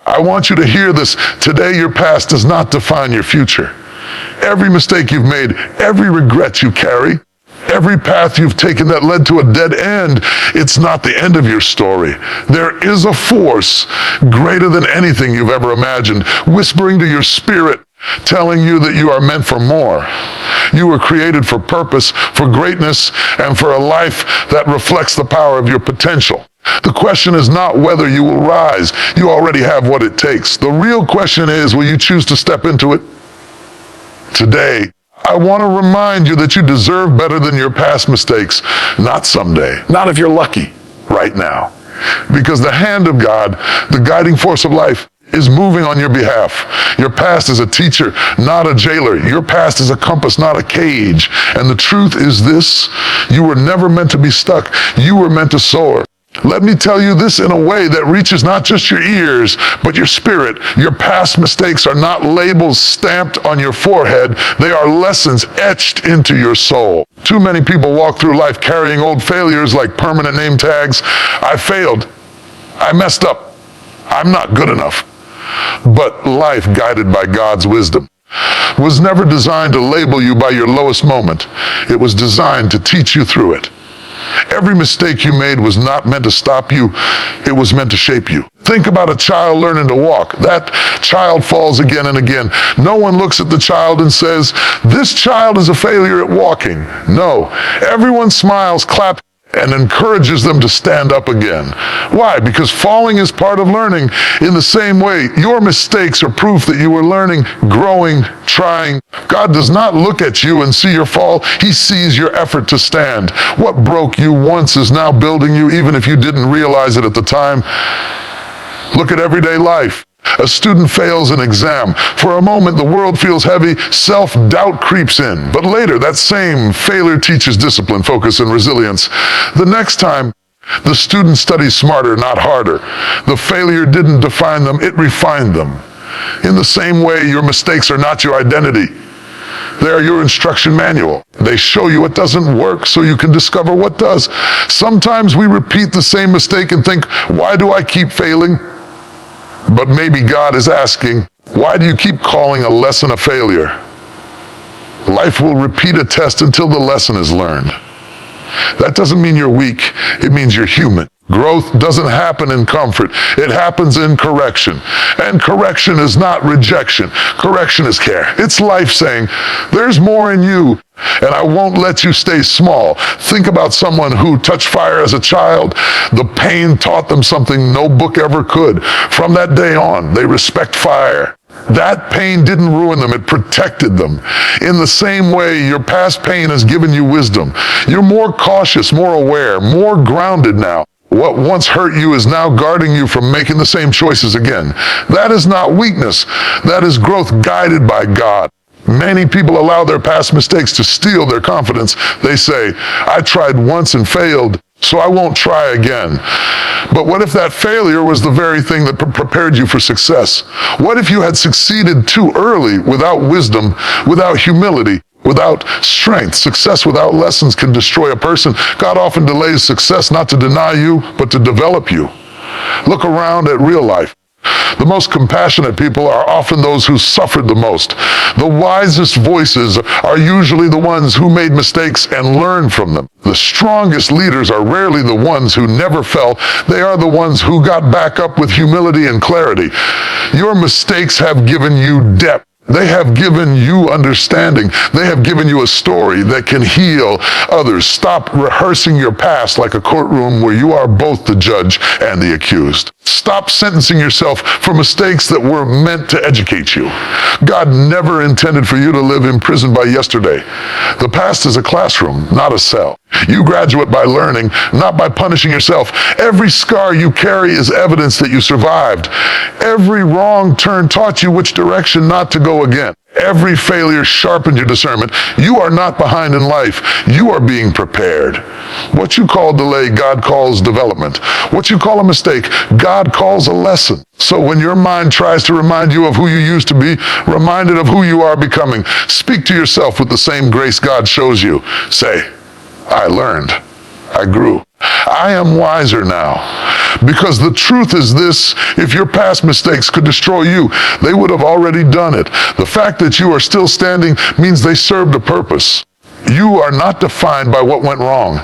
I want you to hear this. Today, your past does not define your future. Every mistake you've made, every regret you carry, every path you've taken that led to a dead end, it's not the end of your story. There is a force greater than anything you've ever imagined, whispering to your spirit, telling you that you are meant for more. You were created for purpose, for greatness, and for a life that reflects the power of your potential. The question is not whether you will rise. You already have what it takes. The real question is, will you choose to step into it? Today, I want to remind you that you deserve better than your past mistakes. Not someday, not if you're lucky, right now. Because the hand of God, the guiding force of life, is moving on your behalf. Your past is a teacher, not a jailer. Your past is a compass, not a cage. And the truth is this: you were never meant to be stuck. You were meant to soar. Let me tell you this in a way that reaches not just your ears, but your spirit. Your past mistakes are not labels stamped on your forehead. They are lessons etched into your soul. Too many people walk through life carrying old failures like permanent name tags. I failed. I messed up. I'm not good enough. But life, guided by God's wisdom, was never designed to label you by your lowest moment. It was designed to teach you through it. Every mistake you made was not meant to stop you. It was meant to shape you. Think about a child learning to walk. That child falls again and again. No one looks at the child and says, "This child is a failure at walking." No, everyone smiles, claps, and encourages them to stand up again. Why? Because falling is part of learning. In the same way, your mistakes are proof that you were learning, growing, trying. God does not look at you and see your fall. He sees your effort to stand. What broke you once is now building you, even if you didn't realize it at the time. Look at everyday life. A student fails an exam. For a moment, the world feels heavy. Self-doubt creeps in. But later, that same failure teaches discipline, focus, and resilience. The next time, the student studies smarter, not harder. The failure didn't define them, it refined them. In the same way, your mistakes are not your identity. They are your instruction manual. They show you what doesn't work so you can discover what does. Sometimes we repeat the same mistake and think, why do I keep failing? But maybe God is asking, why do you keep calling a lesson a failure? Life will repeat a test until the lesson is learned. That doesn't mean you're weak. It means you're human. Growth doesn't happen in comfort. It happens in correction. And correction is not rejection. Correction is care. It's life saying, there's more in you, and I won't let you stay small. Think about someone who touched fire as a child. The pain taught them something no book ever could. From that day on, they respect fire. That pain didn't ruin them, it protected them. In the same way, your past pain has given you wisdom. You're more cautious, more aware, more grounded now. What once hurt you is now guarding you from making the same choices again. That is not weakness. That is growth guided by God. Many people allow their past mistakes to steal their confidence. They say, I tried once and failed, so I won't try again. But what if that failure was the very thing that prepared you for success? What if you had succeeded too early without wisdom, without humility, without strength? Success without lessons can destroy a person. God often delays success not to deny you, but to develop you. Look around at real life. The most compassionate people are often those who suffered the most. The wisest voices are usually the ones who made mistakes and learned from them. The strongest leaders are rarely the ones who never fell. They are the ones who got back up with humility and clarity. Your mistakes have given you depth. They have given you understanding. They have given you a story that can heal others. Stop rehearsing your past like a courtroom where you are both the judge and the accused. Stop sentencing yourself for mistakes that were meant to educate you. God never intended for you to live imprisoned by yesterday. The past is a classroom, not a cell. You graduate by learning, not by punishing yourself. Every scar you carry is evidence that you survived. Every wrong turn taught you which direction not to go again. Every failure sharpened your discernment. You are not behind in life. You are being prepared. What you call delay, God calls development. What you call a mistake, God calls a lesson. So when your mind tries to remind you of who you used to be, reminded of who you are becoming, speak to yourself with the same grace God shows you. Say, I learned. I grew. I am wiser now. Because the truth is this: if your past mistakes could destroy you, they would have already done it. The fact that you are still standing means they served a purpose. You are not defined by what went wrong.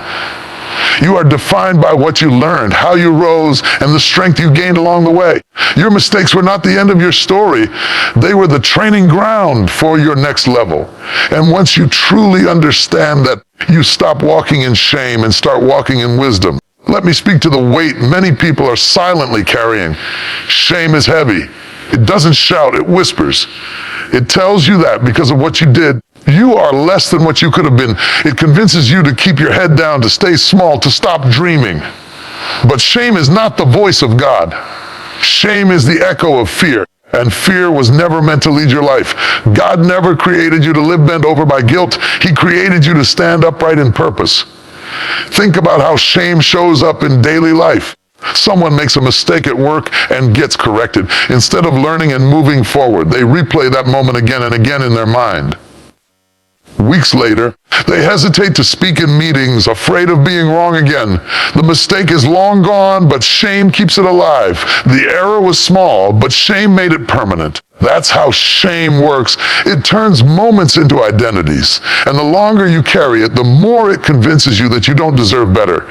You are defined by what you learned, how you rose, and the strength you gained along the way. Your mistakes were not the end of your story. They were the training ground for your next level. And once you truly understand that, you stop walking in shame and start walking in wisdom. Let me speak to the weight many people are silently carrying. Shame is heavy. It doesn't shout, it whispers. It tells you that because of what you did, you are less than what you could have been. It convinces you to keep your head down, to stay small, to stop dreaming. But shame is not the voice of God. Shame is the echo of fear. And fear was never meant to lead your life. God never created you to live bent over by guilt. He created you to stand upright in purpose. Think about how shame shows up in daily life. Someone makes a mistake at work and gets corrected. Instead of learning and moving forward, they replay that moment again and again in their mind. Weeks later, they hesitate to speak in meetings, afraid of being wrong again. The mistake is long gone, but shame keeps it alive. The error was small, but shame made it permanent. That's how shame works. It turns moments into identities. And the longer you carry it, the more it convinces you that you don't deserve better.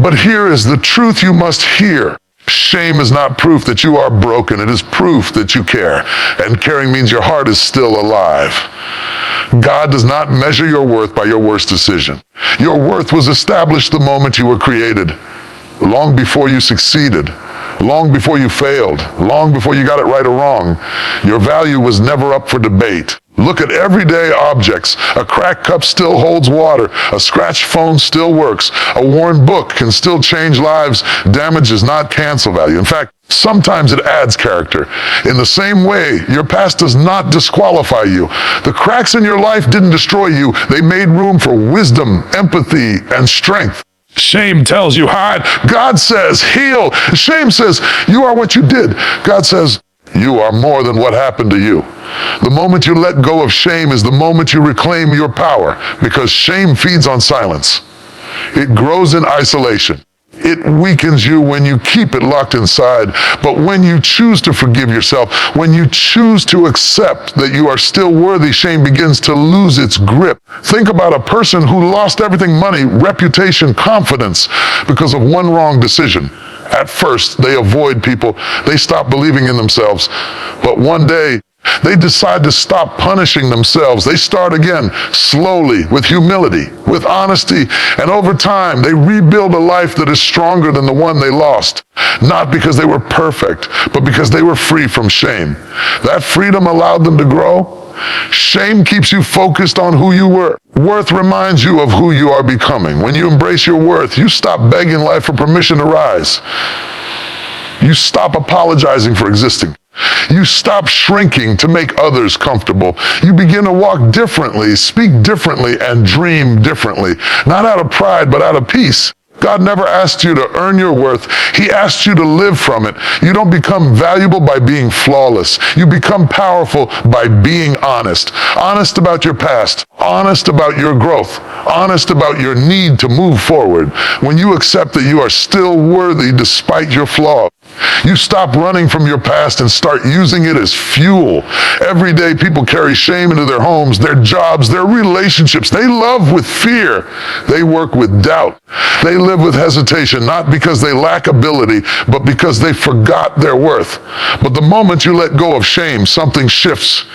But here is the truth you must hear. Shame is not proof that you are broken. It is proof that you care. And caring means your heart is still alive. God does not measure your worth by your worst decision. Your worth was established the moment you were created, long before you succeeded, long before you failed, long before you got it right or wrong. Your value was never up for debate. Look at everyday objects. A cracked cup still holds water. A scratched phone still works. A worn book can still change lives. Damage does not cancel value. In fact, sometimes it adds character. In the same way, your past does not disqualify you. The cracks in your life didn't destroy you. They made room for wisdom, empathy, and strength. Shame tells you hide. God says heal. Shame says you are what you did. God says you are more than what happened to you. The moment you let go of shame is the moment you reclaim your power, because shame feeds on silence. It grows in isolation. It weakens you when you keep it locked inside. But when you choose to forgive yourself, when you choose to accept that you are still worthy, shame begins to lose its grip. Think about a person who lost everything: money, reputation, confidence, because of one wrong decision. At first, they avoid people. They stop believing in themselves. But one day, they decide to stop punishing themselves. They start again, slowly, with humility, with honesty, and over time, they rebuild a life that is stronger than the one they lost. Not because they were perfect, but because they were free from shame. That freedom allowed them to grow. Shame keeps you focused on who you were. Worth reminds you of who you are becoming. When you embrace your worth, you stop begging life for permission to rise. You stop apologizing for existing. You stop shrinking to make others comfortable. You begin to walk differently, speak differently, and dream differently. Not out of pride, but out of peace. God never asked you to earn your worth. He asked you to live from it. You don't become valuable by being flawless. You become powerful by being honest. Honest about your past. Honest about your growth. Honest about your need to move forward. When you accept that you are still worthy despite your flaws, you stop running from your past and start using it as fuel. Every day people carry shame into their homes, their jobs, their relationships. They love with fear. They work with doubt. They live with hesitation, not because they lack ability, but because they forgot their worth. But the moment you let go of shame, something shifts.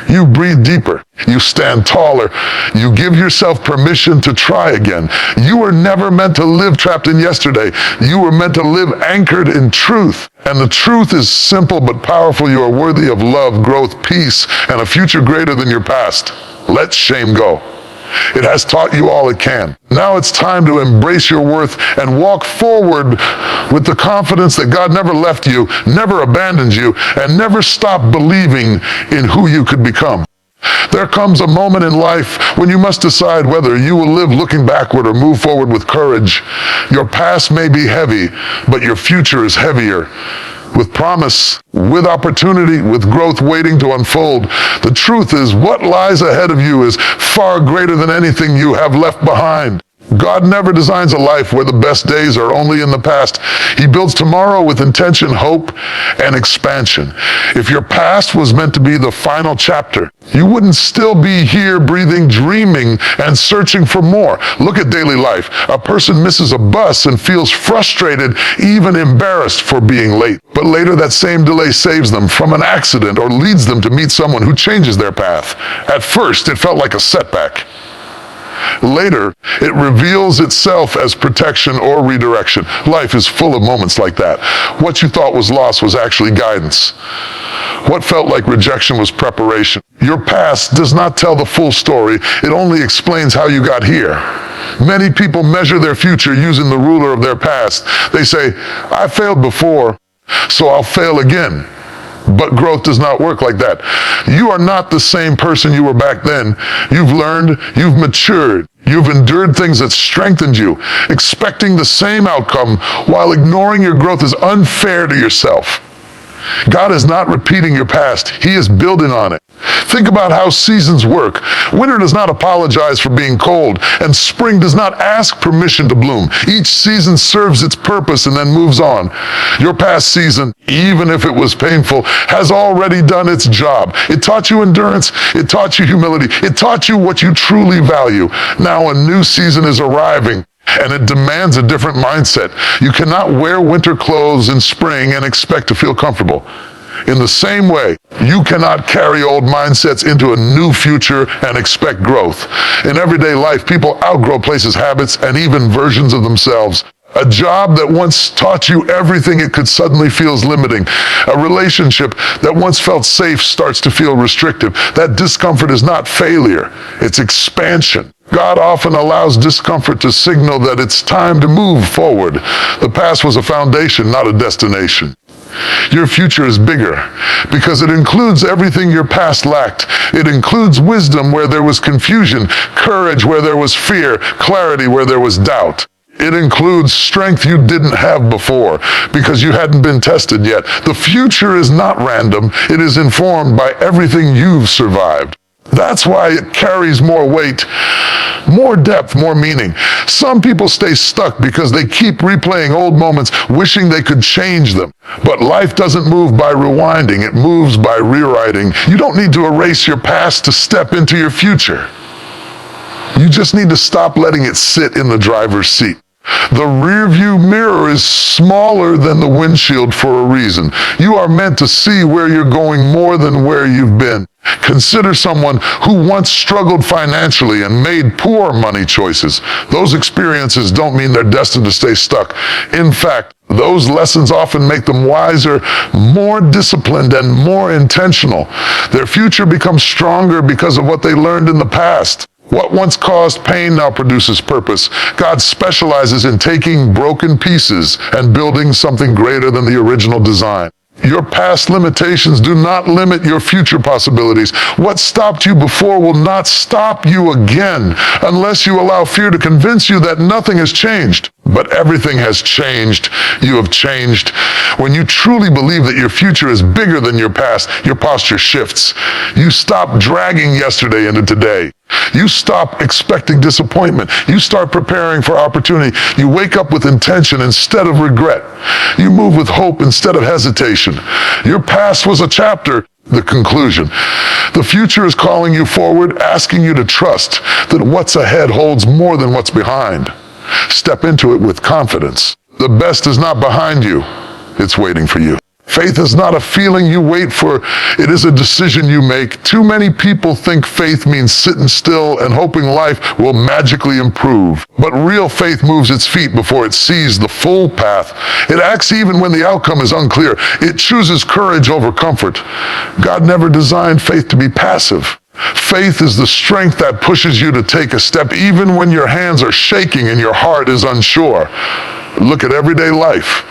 You breathe deeper. You stand taller. You give yourself permission to try again. You were never meant to live trapped in yesterday. You were meant to live anchored in truth. And the truth is simple but powerful. You are worthy of love, growth, peace, and a future greater than your past. Let shame go. It has taught you all it can. Now it's time to embrace your worth and walk forward with the confidence that God never left you, never abandoned you, and never stopped believing in who you could become. There comes a moment in life when you must decide whether you will live looking backward or move forward with courage. Your past may be heavy, but your future is heavier. With promise, with opportunity, with growth waiting to unfold. The truth is, what lies ahead of you is far greater than anything you have left behind. God never designs a life where the best days are only in the past. He builds tomorrow with intention, hope, and expansion. If your past was meant to be the final chapter, you wouldn't still be here breathing, dreaming, and searching for more. Look at daily life. A person misses a bus and feels frustrated, even embarrassed for being late. But later that same delay saves them from an accident or leads them to meet someone who changes their path. At first, it felt like a setback. Later, it reveals itself as protection or redirection. Life is full of moments like that. What you thought was loss was actually guidance. What felt like rejection was preparation. Your past does not tell the full story. It only explains how you got here. Many people measure their future using the ruler of their past. They say, I failed before, so I'll fail again. But growth does not work like that. You are not the same person you were back then. You've learned, you've matured, you've endured things that strengthened you. Expecting the same outcome while ignoring your growth is unfair to yourself. God is not repeating your past. He is building on it. Think about how seasons work. Winter does not apologize for being cold, and spring does not ask permission to bloom. Each season serves its purpose and then moves on. Your past season, even if it was painful, has already done its job. It taught you endurance. It taught you humility. It taught you what you truly value. Now a new season is arriving, and it demands a different mindset. You cannot wear winter clothes in spring and expect to feel comfortable. In the same way, you cannot carry old mindsets into a new future and expect growth. In everyday life, people outgrow places, habits, and even versions of themselves. A job that once taught you everything it could suddenly feels limiting. A relationship that once felt safe starts to feel restrictive. That discomfort is not failure, it's expansion. God often allows discomfort to signal that it's time to move forward. The past was a foundation, not a destination. Your future is bigger because it includes everything your past lacked. It includes wisdom where there was confusion, courage where there was fear, clarity where there was doubt. It includes strength you didn't have before because you hadn't been tested yet. The future is not random. It is informed by everything you've survived. That's why it carries more weight, more depth, more meaning. Some people stay stuck because they keep replaying old moments, wishing they could change them. But life doesn't move by rewinding, it moves by rewriting. You don't need to erase your past to step into your future. You just need to stop letting it sit in the driver's seat. The rearview mirror is smaller than the windshield for a reason. You are meant to see where you're going more than where you've been. Consider someone who once struggled financially and made poor money choices. Those experiences don't mean they're destined to stay stuck. In fact, those lessons often make them wiser, more disciplined, and more intentional. Their future becomes stronger because of what they learned in the past. What once caused pain now produces purpose. God specializes in taking broken pieces and building something greater than the original design. Your past limitations do not limit your future possibilities. What stopped you before will not stop you again unless you allow fear to convince you that nothing has changed. But everything has changed. You have changed. When you truly believe that your future is bigger than your past, your posture shifts. You stop dragging yesterday into today. You stop expecting disappointment. You start preparing for opportunity. You wake up with intention instead of regret. You move with hope instead of hesitation. Your past was a chapter, the conclusion. The future is calling you forward, asking you to trust that what's ahead holds more than what's behind. Step into it with confidence. The best is not behind you. It's waiting for you. Faith is not a feeling you wait for. It is a decision you make. Too many people think faith means sitting still and hoping life will magically improve. But real faith moves its feet before it sees the full path. It acts even when the outcome is unclear. It chooses courage over comfort. God never designed faith to be passive. Faith is the strength that pushes you to take a step even when your hands are shaking and your heart is unsure. Look at everyday life.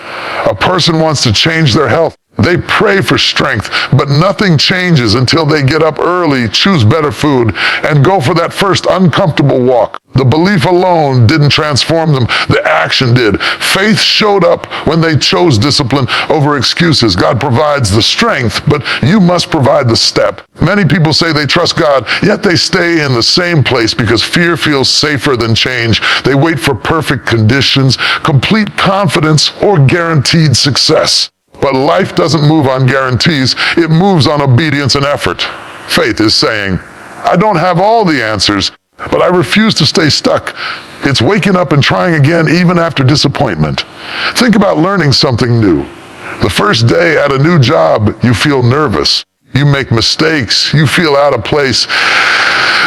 A person wants to change their health. They pray for strength, but nothing changes until they get up early, choose better food, and go for that first uncomfortable walk. The belief alone didn't transform them, the action did. Faith showed up when they chose discipline over excuses. God provides the strength, but you must provide the step. Many people say they trust God, yet they stay in the same place because fear feels safer than change. They wait for perfect conditions, complete confidence, or guaranteed success. But life doesn't move on guarantees, it moves on obedience and effort. Faith is saying, I don't have all the answers, but I refuse to stay stuck. It's waking up and trying again even after disappointment. Think about learning something new. The first day at a new job, you feel nervous. You make mistakes. You feel out of place.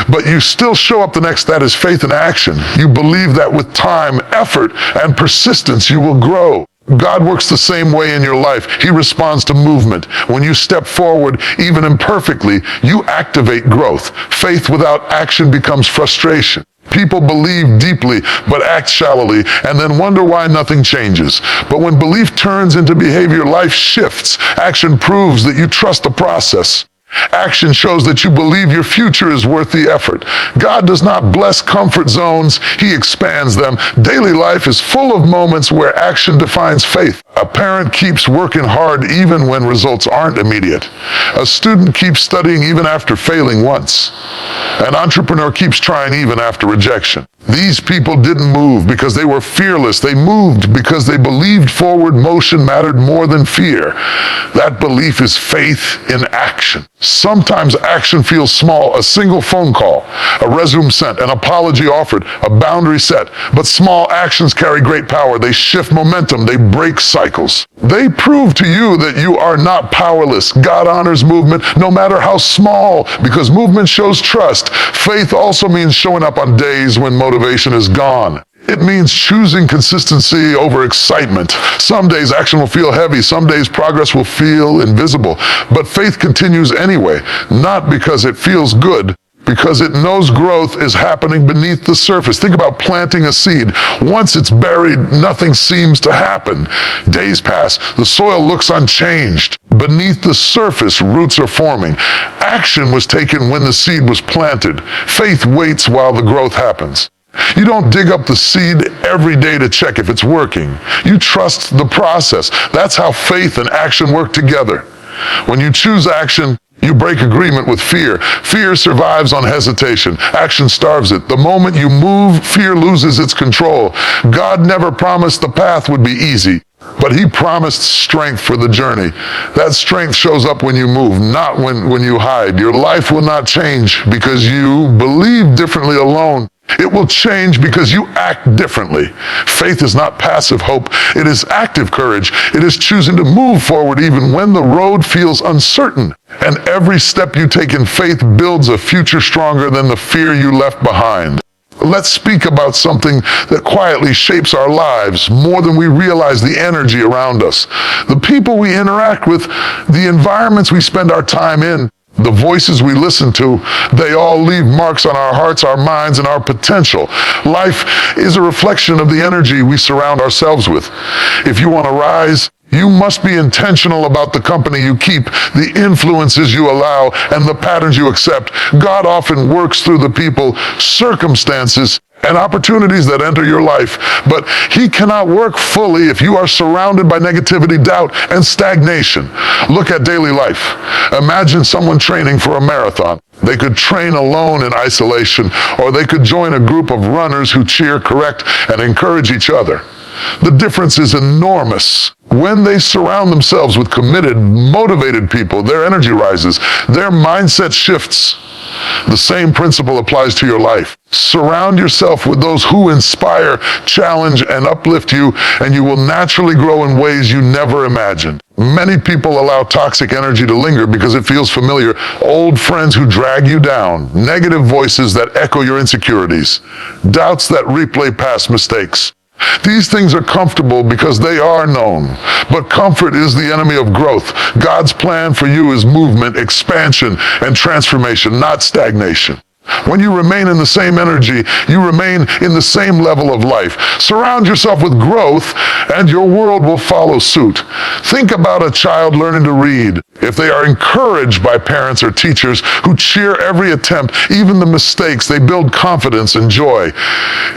But you still show up the next. That is faith in action. You believe that with time, effort, and persistence, you will grow. God works the same way in your life. He responds to movement. When you step forward, even imperfectly, you activate growth. Faith without action becomes frustration. People believe deeply, but act shallowly, and then wonder why nothing changes. But when belief turns into behavior, life shifts. Action proves that you trust the process. Action shows that you believe your future is worth the effort. God does not bless comfort zones, He expands them. Daily life is full of moments where action defines faith. A parent keeps working hard even when results aren't immediate. A student keeps studying even after failing once. An entrepreneur keeps trying even after rejection. These people didn't move because they were fearless. They moved because they believed forward motion mattered more than fear. That belief is faith in action. Sometimes action feels small, a single phone call, a resume sent, an apology offered, a boundary set. But small actions carry great power. They shift momentum. They break cycles. They prove to you that you are not powerless. God honors movement, no matter how small, because movement shows trust. Faith also means showing up on days when motivation is gone. It means choosing consistency over excitement. Some days action will feel heavy. Some days progress will feel invisible. But faith continues anyway, not because it feels good, because it knows growth is happening beneath the surface. Think about planting a seed. Once it's buried, nothing seems to happen. Days pass, the soil looks unchanged. Beneath the surface, roots are forming. Action was taken when the seed was planted. Faith waits while the growth happens. You don't dig up the seed every day to check if it's working. You trust the process. That's how faith and action work together. When you choose action, you break agreement with fear. Fear survives on hesitation. Action starves it. The moment you move, fear loses its control. God never promised the path would be easy, but He promised strength for the journey. That strength shows up when you move, not when you hide. Your life will not change because you believe differently alone. It will change because you act differently. Faith is not passive hope. It is active courage. It is choosing to move forward even when the road feels uncertain. And every step you take in faith builds a future stronger than the fear you left behind. Let's speak about something that quietly shapes our lives more than we realize: the energy around us. The people we interact with, the environments we spend our time in, the voices we listen to, they all leave marks on our hearts, our minds, and our potential. Life is a reflection of the energy we surround ourselves with. If you want to rise, you must be intentional about the company you keep, the influences you allow, and the patterns you accept. God often works through the people, circumstances, and opportunities that enter your life, but He cannot work fully if you are surrounded by negativity, doubt, and stagnation. Look at daily life. Imagine someone training for a marathon. They could train alone in isolation, or they could join a group of runners who cheer, correct, and encourage each other. The difference is enormous. When they surround themselves with committed, motivated people, their energy rises, their mindset shifts. The same principle applies to your life. Surround yourself with those who inspire, challenge, and uplift you, and you will naturally grow in ways you never imagined. Many people allow toxic energy to linger because it feels familiar. Old friends who drag you down, negative voices that echo your insecurities, doubts that replay past mistakes. These things are comfortable because they are known, but comfort is the enemy of growth. God's plan for you is movement, expansion, and transformation, not stagnation. When you remain in the same energy, you remain in the same level of life. Surround yourself with growth, and your world will follow suit. Think about a child learning to read. If they are encouraged by parents or teachers who cheer every attempt, even the mistakes, they build confidence and joy.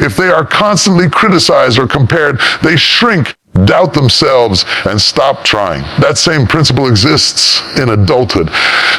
If they are constantly criticized or compared, they shrink, doubt themselves, and stop trying. That same principle exists in adulthood.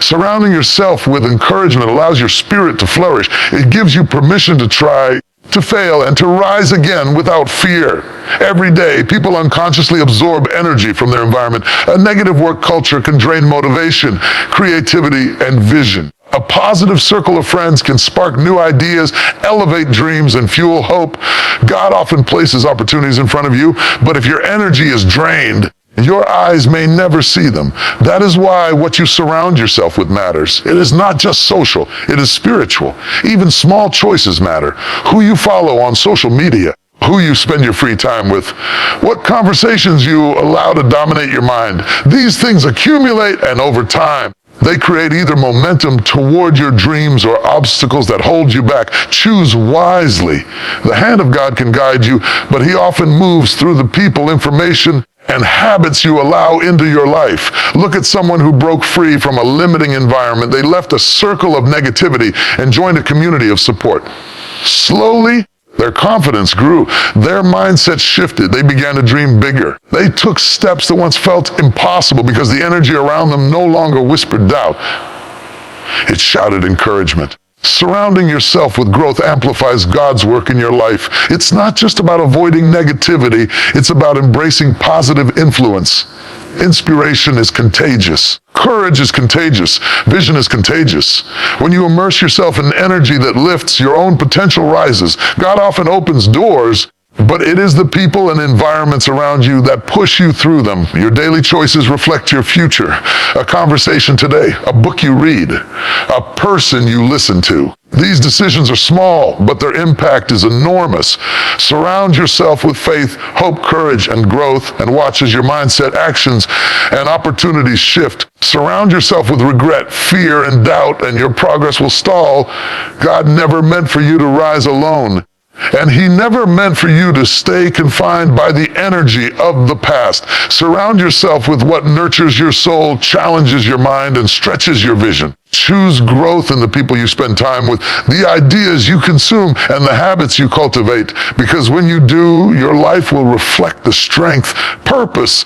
Surrounding yourself with encouragement allows your spirit to flourish. It gives you permission to try, to fail, and to rise again without fear. Every day, people unconsciously absorb energy from their environment. A negative work culture can drain motivation, creativity, and vision. A positive circle of friends can spark new ideas, elevate dreams, and fuel hope. God often places opportunities in front of you, but if your energy is drained, your eyes may never see them. That is why what you surround yourself with matters. It is not just social, it is spiritual. Even small choices matter. Who you follow on social media, who you spend your free time with, what conversations you allow to dominate your mind. These things accumulate, and over time, they create either momentum toward your dreams or obstacles that hold you back. Choose wisely. The hand of God can guide you, but He often moves through the people, information, and habits you allow into your life. Look at someone who broke free from a limiting environment. They left a circle of negativity and joined a community of support. Slowly, their confidence grew. Their mindset shifted. They began to dream bigger. They took steps that once felt impossible because the energy around them no longer whispered doubt. It shouted encouragement. Surrounding yourself with growth amplifies God's work in your life. It's not just about avoiding negativity. It's about embracing positive influence. Inspiration is contagious. Courage is contagious. Vision is contagious. When you immerse yourself in energy that lifts, your own potential rises. God often opens doors, but it is the people and environments around you that push you through them. Your daily choices reflect your future. A conversation today, a book you read, a person you listen to. These decisions are small, but their impact is enormous. Surround yourself with faith, hope, courage, and growth, and watch as your mindset, actions, and opportunities shift. Surround yourself with regret, fear, and doubt, and your progress will stall. God never meant for you to rise alone. And He never meant for you to stay confined by the energy of the past. Surround yourself with what nurtures your soul, challenges your mind, and stretches your vision. Choose growth in the people you spend time with, the ideas you consume, and the habits you cultivate. Because when you do, your life will reflect the strength, purpose,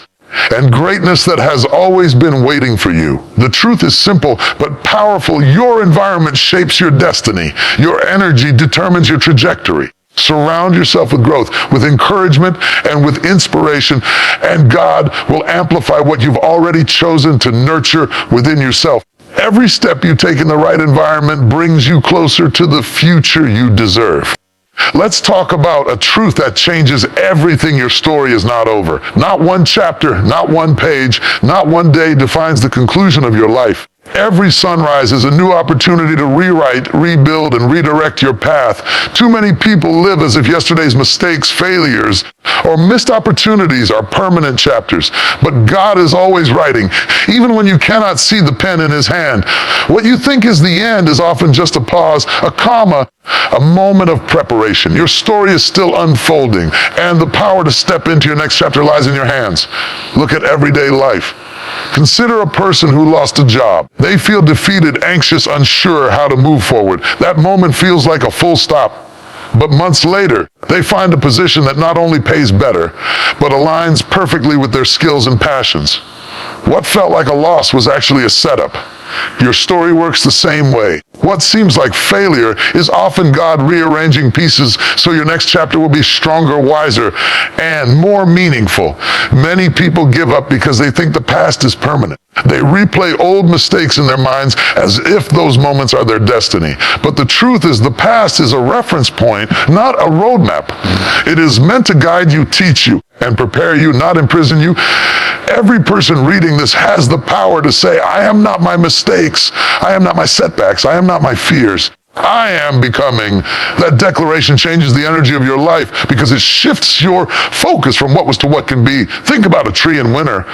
and greatness that has always been waiting for you. The truth is simple but powerful. Your environment shapes your destiny. Your energy determines your trajectory. Surround yourself with growth, with encouragement, and with inspiration, and God will amplify what you've already chosen to nurture within yourself. Every step you take in the right environment brings you closer to the future you deserve. Let's talk about a truth that changes everything. Your story is not over. Not one chapter, not one page, not one day defines the conclusion of your life. Every sunrise is a new opportunity to rewrite, rebuild, and redirect your path. Too many people live as if yesterday's mistakes, failures, or missed opportunities are permanent chapters. But God is always writing, even when you cannot see the pen in His hand. What you think is the end is often just a pause, a comma, a moment of preparation. Your story is still unfolding, and the power to step into your next chapter lies in your hands. Look at everyday life. Consider a person who lost a job. They feel defeated, anxious, unsure how to move forward. That moment feels like a full stop. But months later, they find a position that not only pays better, but aligns perfectly with their skills and passions. What felt like a loss was actually a setup. Your story works the same way. What seems like failure is often God rearranging pieces so your next chapter will be stronger, wiser, and more meaningful. Many people give up because they think the past is permanent. They replay old mistakes in their minds as if those moments are their destiny. But the truth is, the past is a reference point, not a roadmap. It is meant to guide you, teach you, and prepare you, not imprison you. Every person reading this has the power to say, I am not my mistakes. I am not my setbacks. I am not my fears. I am becoming. That declaration changes the energy of your life because it shifts your focus from what was to what can be. Think about a tree in winter.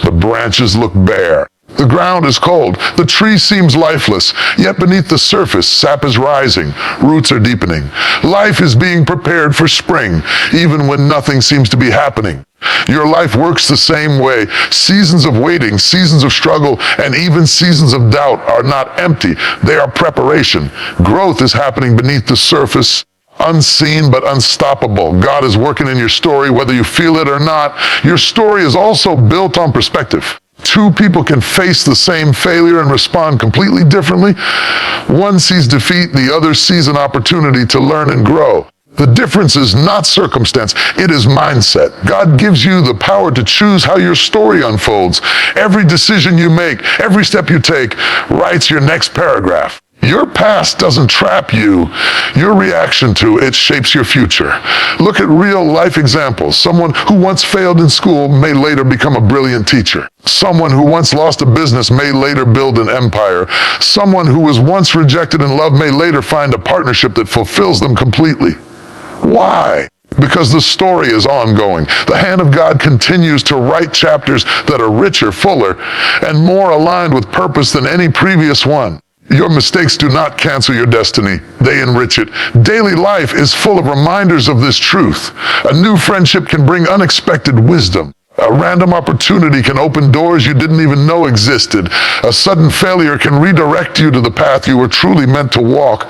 The branches look bare. The ground is cold. The tree seems lifeless. Yet beneath the surface, sap is rising. Roots are deepening. Life is being prepared for spring, even when nothing seems to be happening. Your life works the same way. Seasons of waiting, seasons of struggle, and even seasons of doubt are not empty. They are preparation. Growth is happening beneath the surface, unseen but unstoppable. God is working in your story, whether you feel it or not. Your story is also built on perspective. Two people can face the same failure and respond completely differently. One sees defeat, the other sees an opportunity to learn and grow. The difference is not circumstance, it is mindset. God gives you the power to choose how your story unfolds. Every decision you make, every step you take, writes your next paragraph. Your past doesn't trap you. Your reaction to it shapes your future. Look at real life examples. Someone who once failed in school may later become a brilliant teacher. Someone who once lost a business may later build an empire. Someone who was once rejected in love may later find a partnership that fulfills them completely. Why? Because the story is ongoing. The hand of God continues to write chapters that are richer, fuller, and more aligned with purpose than any previous one. Your mistakes do not cancel your destiny. They enrich it. Daily life is full of reminders of this truth. A new friendship can bring unexpected wisdom. A random opportunity can open doors you didn't even know existed. A sudden failure can redirect you to the path you were truly meant to walk.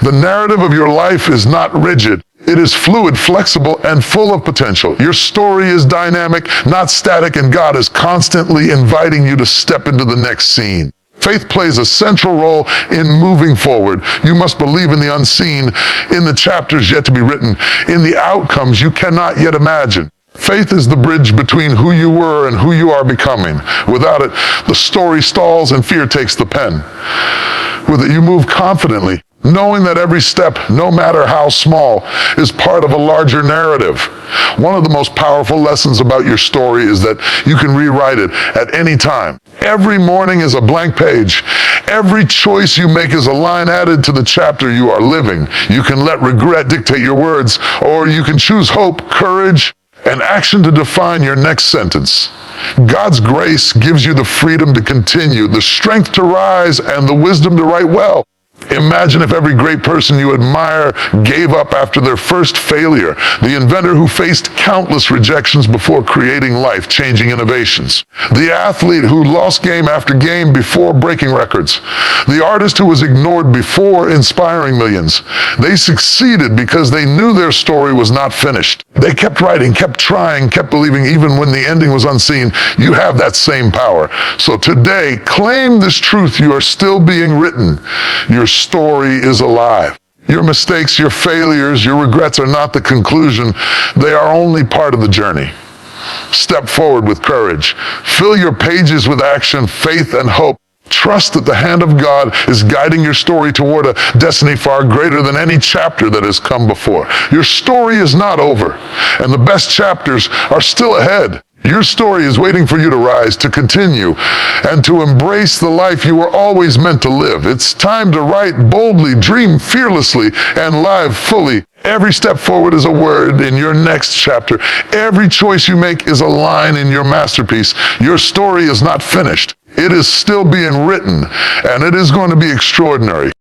The narrative of your life is not rigid. It is fluid, flexible, and full of potential. Your story is dynamic, not static, and God is constantly inviting you to step into the next scene. Faith plays a central role in moving forward. You must believe in the unseen, in the chapters yet to be written, in the outcomes you cannot yet imagine. Faith is the bridge between who you were and who you are becoming. Without it, the story stalls and fear takes the pen. With it, you move confidently, knowing that every step, no matter how small, is part of a larger narrative. One of the most powerful lessons about your story is that you can rewrite it at any time. Every morning is a blank page. Every choice you make is a line added to the chapter you are living. You can let regret dictate your words, or you can choose hope, courage, and action to define your next sentence. God's grace gives you the freedom to continue, the strength to rise, and the wisdom to write well. Imagine if every great person you admire gave up after their first failure, the inventor who faced countless rejections before creating life-changing innovations, the athlete who lost game after game before breaking records, the artist who was ignored before inspiring millions. They succeeded because they knew their story was not finished. They kept writing, kept trying, kept believing even when the ending was unseen. You have that same power. So today, claim this truth. You are still being written. Your story is alive. Your mistakes, your failures, your regrets are not the conclusion. They are only part of the journey. Step forward with courage. Fill your pages with action, faith, and hope. Trust that the hand of God is guiding your story toward a destiny far greater than any chapter that has come before. Your story is not over, and the best chapters are still ahead. Your story is waiting for you to rise, to continue, and to embrace the life you were always meant to live. It's time to write boldly, dream fearlessly, and live fully. Every step forward is a word in your next chapter. Every choice you make is a line in your masterpiece. Your story is not finished. It is still being written, and it is going to be extraordinary.